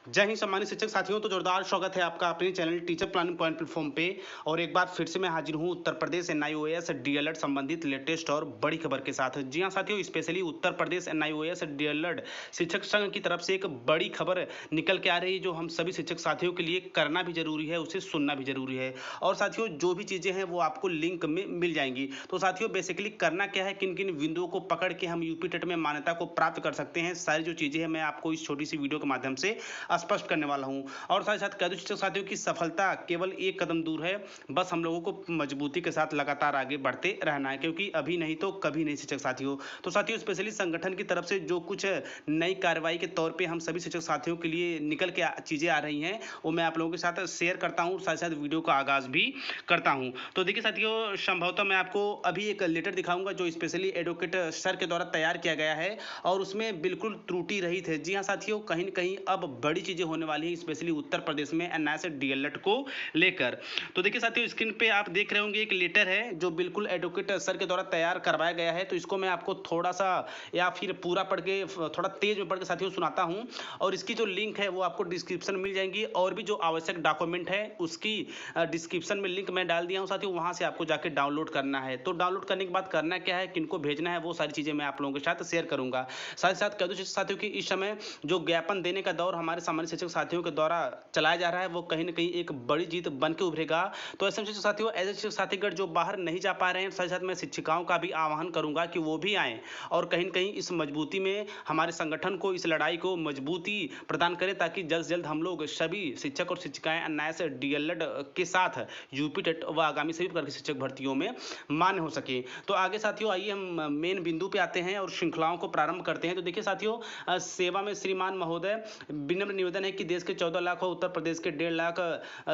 जय हिंद सम्मानित शिक्षक साथियों। तो जोरदार स्वागत है आपका अपने channel teacher planning point platform पे। और एक बार फिर से मैं हाजिर हूं उत्तर प्रदेश एनआईओएस डीएलएड संबंधित लेटेस्ट और बड़ी खबर के साथ। जी हां साथियों, specially Uttar Pradesh NIOS DElEd शिक्षक संघ की तरफ से एक बड़ी खबर निकल के आ रही है, जो हम सभी शिक्षक साथियों के लिए करना भी जरूरी है, उसे सुनना भी जरूरी है। और साथियों, जो भी चीजें हैं वो आपको लिंक में मिल जाएंगी। तो साथियों, बेसिकली करना क्या है, किन किन बिंदुओं को पकड़ के हम यूपी टेट में मान्यता को प्राप्त कर सकते हैं, सारी जो चीजें हैं मैं आपको इस छोटी सी वीडियो के माध्यम से स्पष्ट करने वाला हूं। और साथ ही साथ कह दूं शिक्षक साथियों की सफलता केवल एक कदम दूर है, बस हम लोगों को मजबूती के साथ लगातार आगे बढ़ते रहना है, क्योंकि अभी नहीं तो कभी नहीं शिक्षक साथियों। तो साथियों, स्पेशली संगठन की तरफ से जो कुछ नई कार्रवाई के तौर पे हम सभी शिक्षक साथियों के लिए निकल के चीजें आ रही हैं, वो मैं आप लोगों के साथ शेयर करता हूं, साथ साथ वीडियो का आगाज भी करता हूं। तो देखिए साथियों, संभवतः मैं आपको अभी एक लेटर दिखाऊंगा जो स्पेशली एडवोकेट सर के द्वारा तैयार किया गया है, और उसमें बिल्कुल त्रुटि रहित है। जी हाँ साथियों, कहीं न कहीं अब बड़ी चीजें होने वाली है, स्पेशली उत्तर प्रदेश में एनआईओएस डीएलएड को लेकर। तो देखिए साथियों, स्क्रीन पे आप देख रहे होंगे एक लेटर है जो बिल्कुल एडवोकेट सर के द्वारा तैयार करवाया गया है। तो इसको मैं आपको थोड़ा सा या फिर पूरा पढ़ के, थोड़ा तेज में पढ़ के साथियों सुनाता हूं, और इसकी जो लिंक है वो आपको डिस्क्रिप्शन में मिल जाएंगी, और भी जो आवश्यक डॉक्यूमेंट है उसकी डिस्क्रिप्शन में लिंक मैं डाल दिया हूं साथियों, वहां से आपको जाके डाउनलोड करना है। तो डाउनलोड करने के बाद करना क्या है, किनको भेजना है, वो सारी चीजें मैं आप लोगों के साथ शेयर करूंगा। साथ ही साथ कह दूं साथियों कि इस समय जो ज्ञापन देने का दौर हमारे सामान्य शिक्षक साथियों के द्वारा चलाया जा रहा है, वो कहीं ना कहीं एक बड़ी जीत बन के उभरेगा। तो ऐसे शिक्षक साथियों, ऐसे शिक्षक साथीगण जो बाहर नहीं जा पा रहे हैं, साथ ही साथ मैं शिक्षिकाओं का भी आह्वान करूंगा कि वो भी आएं और कहीं न कहीं इस मजबूती में हमारे संगठन को, इस लड़ाई को मजबूती प्रदान करें, ताकि जल्द से जल्द हम लोग सभी शिक्षक और शिक्षिकाएं एनआईओएस डीएलएड के साथ यूपी टेट व आगामी सभी प्रकार की शिक्षक भर्तियों में मान्य हो सके। तो आगे साथियों आइए हम मेन बिंदु पे आते हैं और श्रृंखलाओं को प्रारंभ करते हैं। तो देखिए साथियों, सेवा में श्रीमान महोदय, विनम्र निवेदन है कि देश के 14 लाख और उत्तर प्रदेश के 1.5 लाख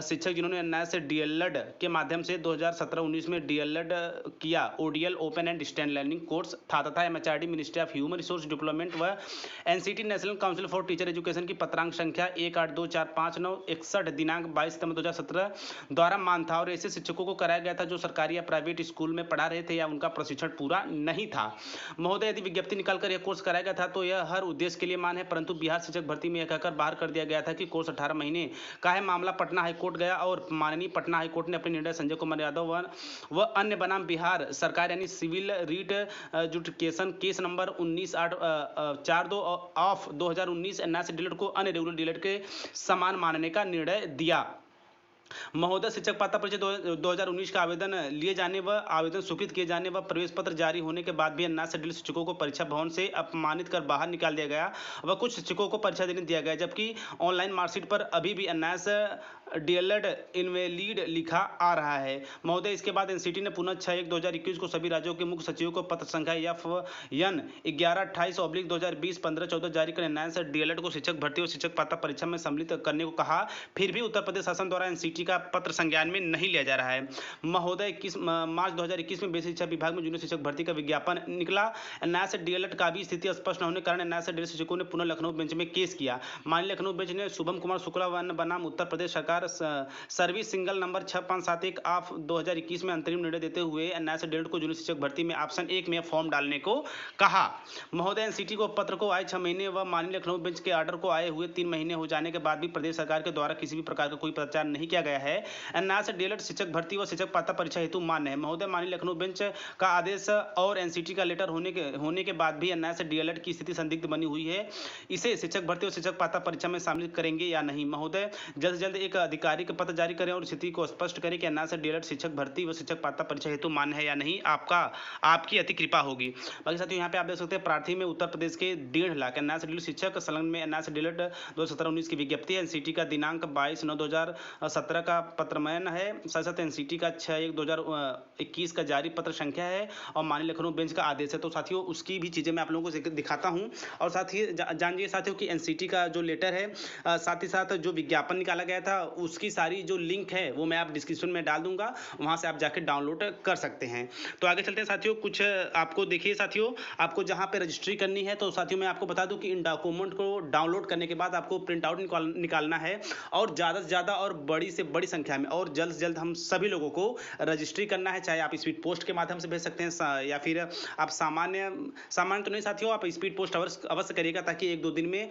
शिक्षक जिन्होंने एनआईओएस डीएलएड के माध्यम से 2017-19 में डीएलएड किया, ODL open and distance learning course था, तथा MHRD ministry of human resource development व NCT national council for teacher education की पत्रांक संख्या 18245961 दिनांक 22 सितंबर 2017 द्वारा मान था, और ऐसे शिक्षकों को कराया गया था जो सरकारी या प्राइवेट स्कूल में पढ़ा रहे थे या उनका प्रशिक्षण पूरा नहीं था। महोदय, यदि विज्ञप्ति निकालकर यह कोर्स कराया गया था तो यह हर उद्देश्य के लिए मान है, परंतु बिहार शिक्षक भर्ती में यह कहकर बाहर कर दिया गया था कि कोर्स 18 महीने का है। मामला पटना हाईकोर्ट गया और माननीय पटना हाईकोर्ट ने अपने निर्णय संजय कुमार यादव व अन्य बनाम बिहार सरकार यानी civil writ jurisdiction case number 19/42 of 2019 NIOS DElEd को अन्य रेगुलर डीएलएड के समान मानने का निर्णय दिया। महोदय, शिक्षक पात्रता परीक्षा 2019 का आवेदन लिए जाने व आवेदन स्वीकृत किए जाने व प्रवेश पत्र जारी होने के बाद भी एनआईओएस डीएलएड शिक्षकों को परीक्षा भवन से अपमानित कर बाहर निकाल दिया गया व कुछ शिक्षकों को परीक्षा देने दिया गया, जबकि ऑनलाइन मार्कशीट पर अभी भी एनआईओएस डीएलएड इनवैलिड लिखा आ रहा है। महोदय, इसके बाद एनसीटी ने पुनः 6/1/2021 को सभी राज्यों के मुख्य सचिवों को पत्र संख्या FN 1128/2020 15/14 जारी कर एनआईओएस डीएलएड को शिक्षक भर्ती और शिक्षक पात्रता परीक्षा में सम्मिलित करने को कहा। फिर भी उत्तर प्रदेश शासन द्वारा एनसीटी का पत्र संज्ञान में नहीं लिया जा रहा है। महोदय, 21 मार्च 2021 में बेसिक शिक्षा विभाग में जूनियर शिक्षक भर्ती का विज्ञापन निकला। एनआईओएस डीएलएड का भी स्थिति स्पष्ट न होने के कारण एनआईओएस डीएलएड शिक्षकों ने पुनः लखनऊ बेंच में केस किया। माननीय लखनऊ बेंच ने शुभम कुमार शुक्ला बनाम उत्तर प्रदेश सरकार सर्विस सिंगल नंबर 6571 ऑफ 2021 में अंतरिम निर्णय देते हुए एनआईओएस डीएलएड को जूनियर शिक्षक भर्ती में ऑप्शन 1 में फॉर्म डालने को कहा। महोदय, एनसीटी को पत्र को आए 6 महीने व माननीय लखनऊ बेंच के ऑर्डर को आए हुए 3 महीने हो जाने के बाद भी प्रदेश सरकार के द्वारा किसी भी प्रकार का कोई प्रचार नहीं किया गया है। एनआईओएस डीएलएड शिक्षक भर्ती व शिक्षक पात्रता परीक्षा हेतु मान्य है। महोदय, माननीय लखनऊ बेंच का आदेश और एनसीटी का लेटर होने के बाद भी एनआईओएस डीएलएड की स्थिति संदिग्ध बनी हुई है। इसे शिक्षक भर्ती और शिक्षक पात्रता परीक्षा में शामिल करेंगे या नहीं? महोदय, जल्द से जल्द एक आधिकारिक पत्र जारी करें और स्थिति को स्पष्ट करें कि एनआईओएस डीएलएड शिक्षक भर्ती व शिक्षक पात्रता परीक्षा हेतु मान्य है या नहीं। आपकी अति कृपा होगी। बाकी साथियों, यहाँ पे आप देख सकते हैं प्रार्थी में उत्तर प्रदेश के 1.5 लाख एनआईओएस डीएलएड शिक्षक संलग्न में एनआईओएस डीएलएड 2017-19 की विज्ञप्ति है। एनसीटी का दिनांक 22/9/2017 का पत्रमयन है। साथ साथ एनसीटी का 6/1/2021 का जारी पत्र संख्या है और माननीय लखनऊ बेंच का आदेश है। तो साथियों, उसकी भी चीजें मैं आप लोगों को दिखाता हूं, और साथ ही जानिए साथियों कि एनसीटी का जो लेटर है, साथ ही साथ जो विज्ञापन निकाला गया था, उसकी सारी जो लिंक है वो मैं आप डिस्क्रिप्शन में डाल दूंगा, वहां से आप जाके डाउनलोड कर सकते हैं। तो आगे चलते हैं साथियों। कुछ आपको देखिए साथियों, आपको जहां पे रजिस्ट्री करनी है, तो साथियों मैं आपको बता दूं कि इन डॉक्यूमेंट को डाउनलोड करने के बाद आपको प्रिंट आउट निकालना है, और ज़्यादा से ज़्यादा और बड़ी से बड़ी संख्या में और जल्द से जल्द हम सभी लोगों को रजिस्ट्री करना है, चाहे आप स्पीड पोस्ट के माध्यम से भेज सकते हैं या फिर आप सामान्य तो नहीं साथियों, आप स्पीड पोस्ट अवश्य करिएगा, ताकि 1-2 दिन में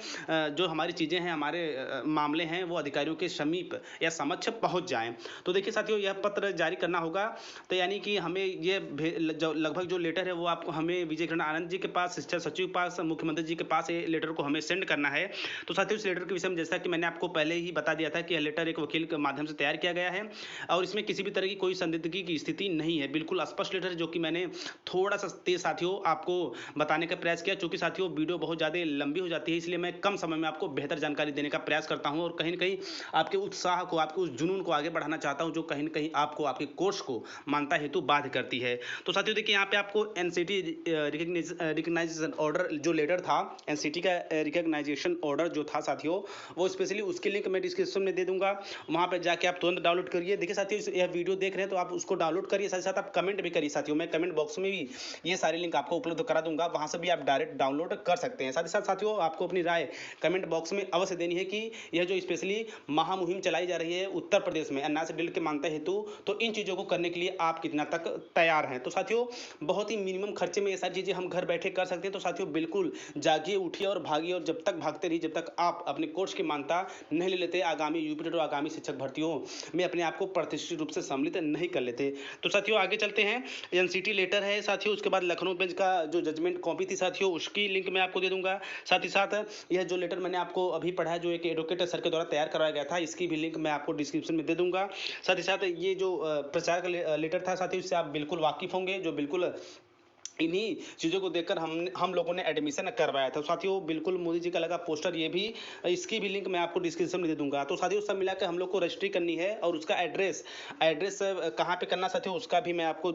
जो हमारी चीज़ें हैं, हमारे मामले हैं, वो अधिकारियों के समीप या समक्ष पहुंच जाएं। तो देखिए साथियों, यह पत्र जारी करना होगा, तो यानी कि हमें ये लगभग जो लेटर है वो आपको हमें विजय किरण आनंद जी के पास, शिक्षा सचिव के पास, मुख्यमंत्री जी के पास ये लेटर को हमें सेंड करना है। तो साथियों, इस लेटर के विषय में जैसा कि मैंने आपको पहले ही बता दिया था कि यह लेटर एक वकील के माध्यम से तैयार किया गया है और इसमें किसी भी तरह की कोई संदिग्धगी की स्थिति नहीं है, बिल्कुल स्पष्ट लेटर है, जो कि मैंने थोड़ा सा तेज साथियों आपको बताने का प्रयास किया। चूंकि साथियों वीडियो बहुत ज़्यादा लंबी हो जाती है, इसलिए मैं कम समय में आपको बेहतर जानकारी देने का प्रयास करता हूं और कहीं ना कहीं आपके उत्साह को, आपके उस जुनून को आगे बढ़ाना चाहता हूं, जो कहीं ना कहीं आपको आपके कोर्स को मानता हेतु बाध्य करती है। तो साथियों देखिए, यहाँ पे आपको एनसीटी रिकग्नाइजेशन ऑर्डर जो लेटर था, एनसीटी का रिकग्नाइजेशन ऑर्डर जो था साथियों, वो स्पेशली उसकी लिंक मैं डिस्क्रिप्शन में दे दूंगा, वहां पर जाके आप तुरंत डाउनलोड करिए। देखिए साथियों, यह वीडियो देख रहे हैं तो आप उसको डाउनलोड करिए, साथ साथ आप कमेंट भी करिए साथियों, मैं कमेंट बॉक्स में भी ये सारी लिंक आपको उपलब्ध करा दूंगा, वहां से भी आप डायरेक्ट डाउनलोड कर सकते हैं। साथ ही साथ साथियों, आपको अपनी राय कमेंट बॉक्स में अवश्य देनी है कि यह जो स्पेशली महामुहिम चलाई जा रही है उत्तर प्रदेश में एनआरसी बिल के मान्यता हेतु, तो इन चीजों को करने के लिए आप कितना तक तैयार हैं। तो साथियों, बहुत ही मिनिमम खर्चे में ये सारी चीजें हम घर बैठे कर सकते हैं। तो साथियों, बिल्कुल जागिए, उठिए और भागिए, और जब तक भागते रहिए जब तक आप अपने कोर्स की मान्यता नहीं ले लेते, आगामी यूपी और आगामी शिक्षक भर्तियों में अपने आप को प्रतिष्ठित रूप से सम्मिलित नहीं कर लेते। तो साथियों, आगे चलते हैं। एनसीटी लेटर है साथियों, उसके बाद लखनऊ बेंच का जो जजमेंट कॉपी थी साथियों, उसकी लिंक मैं आपको दे दूंगा। साथ ही साथ यह जो लेटर मैंने आपको अभी पढ़ा है, जो एक एडवोकेट सर के द्वारा तैयार करवाया गया था, इसकी भी लिंक मैं आपको डिस्क्रिप्शन में दे दूंगा। साथ ही साथ ये जो प्रचार का लेटर था साथियों, इससे आप बिल्कुल वाकिफ होंगे, जो बिल्कुल इन्हीं चीज़ों को देखकर हम लोगों ने एडमिशन करवाया था। साथियों, बिल्कुल मोदी जी का लगा पोस्टर, ये भी, इसकी भी लिंक मैं आपको डिस्क्रिप्शन में दे दूंगा। तो साथियों, सब मिलाकर हम लोग को रजिस्ट्री करनी है और उसका एड्रेस कहाँ पे करना साथियों, उसका भी मैं आपको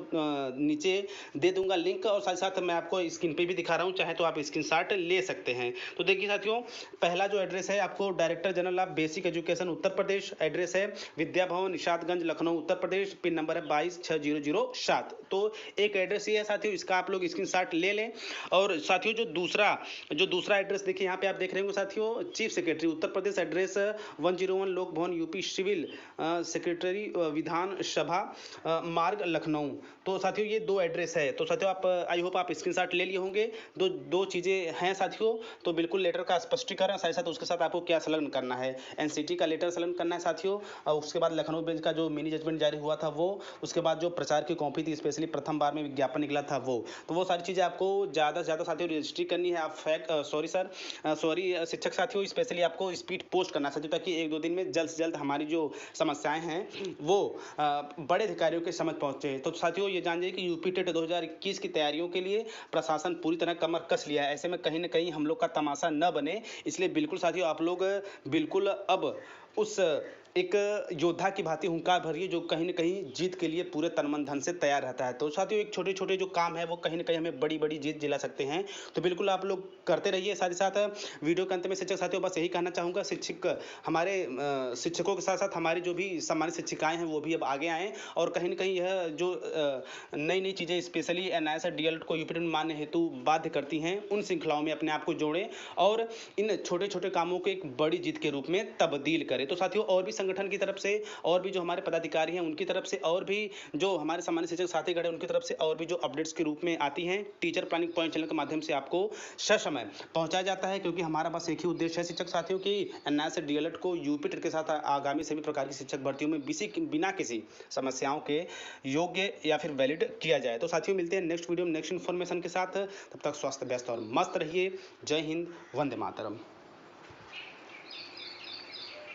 नीचे दे दूंगा लिंक, और साथ साथ मैं आपको स्क्रीन पे भी दिखा रहा हूँ, चाहे तो आप स्क्रीनशॉट ले सकते हैं। तो देखिए साथियों, पहला जो एड्रेस है आपको director general of basic education Uttar Pradesh, address है विद्या भवन निशादगंज लखनऊ उत्तर प्रदेश, पिन नंबर है 226007। तो एक एड्रेस ये है साथियों, इसका आप लोग स्क्रीनशॉट ले लें। और साथियों, जो दूसरा एड्रेस देखिए, यहाँ पे आप देख रहे होंगे साथियों, chief secretary Uttar Pradesh, address 101 लोक भवन UP civil secretary Vidhan Sabha मार्ग लखनऊ। तो साथियों, ये 2 एड्रेस है। तो साथियों, आप आई होप आप स्क्रीनशॉट ले लिए होंगे। दो चीजें हैं साथियों, तो बिल्कुल लेटर का स्पष्टीकरण, साथ साथ उसके साथ आपको क्या संलग्न करना है, एनसीटी का लेटर संलग्न करना है साथियों, और उसके बाद लखनऊ बेंच का जो मिनी जजमेंट जारी हुआ था वो, उसके बाद जो प्रचार की कॉपी थी, स्पेशली प्रथम बार में विज्ञापन निकला था वो, तो वो सारी चीज़ें आपको ज़्यादा से ज़्यादा साथियों रजिस्ट्री करनी है। आप शिक्षक साथियों, स्पेशली आपको स्पीड पोस्ट करना साथियों, ताकि 1-2 दिन में जल्द से जल्द हमारी जो समस्याएं हैं वो बड़े अधिकारियों के समझ पहुंचे। तो साथियों, ये जान जाइए कि यूपी टेट 2021 की तैयारियों के लिए प्रशासन पूरी तरह कमर कस लिया है। ऐसे में कहीं ना कहीं हम लोग का तमाशा न बने, इसलिए बिल्कुल साथियों, आप लोग बिल्कुल अब उस एक योद्धा की भांति हुंकार भरिए, जो कहीं ना कहीं जीत के लिए पूरे तन मन धन से तैयार रहता है। तो साथियों, एक छोटे छोटे जो काम है वो कहीं ना कहीं हमें बड़ी बड़ी जीत दिला सकते हैं। तो बिल्कुल आप लोग करते रहिए। साथ ही साथ वीडियो के अंत में शिक्षक साथियों बस यही कहना चाहूँगा, हमारे शिक्षकों के साथ साथ हमारे जो भी सम्मानित शिक्षिकाएं हैं वो भी अब आगे आएँ, और कहीं ना कहीं यह जो नई नई चीज़ें स्पेशली एनआईएस डीएलएड को यूपी मान्य हेतु बाध्य करती हैं, उन श्रृंखलाओं में अपने आप को जोड़ें और इन छोटे छोटे कामों को एक बड़ी जीत के रूप में तब्दील करें। तो साथियों, और भी संगठन की तरफ से, और भी जो हमारे पदाधिकारी हैं उनकी तरफ से, और भी जो हमारे सामान्य शिक्षक साथी गण उनकी तरफ से, और भी जो अपडेट्स के रूप में आती हैं, टीचर प्लानिंग पॉइंट चैनल के माध्यम से आपको ससमय पहुंचाया जाता है। क्योंकि हमारा बस एक ही उद्देश्य है शिक्षक साथियों की, एनआईएस डीएलएड को यूपी टेट के साथ आगामी सभी प्रकार की शिक्षक भर्तियों में बिना किसी समस्याओं के योग्य या फिर वैलिड किया जाए। तो साथियों, मिलते हैं नेक्स्ट वीडियो में नेक्स्ट इन्फॉर्मेशन के साथ। तब तक स्वस्थ, व्यस्त और मस्त रहिए। जय हिंद, वंदे मातरम।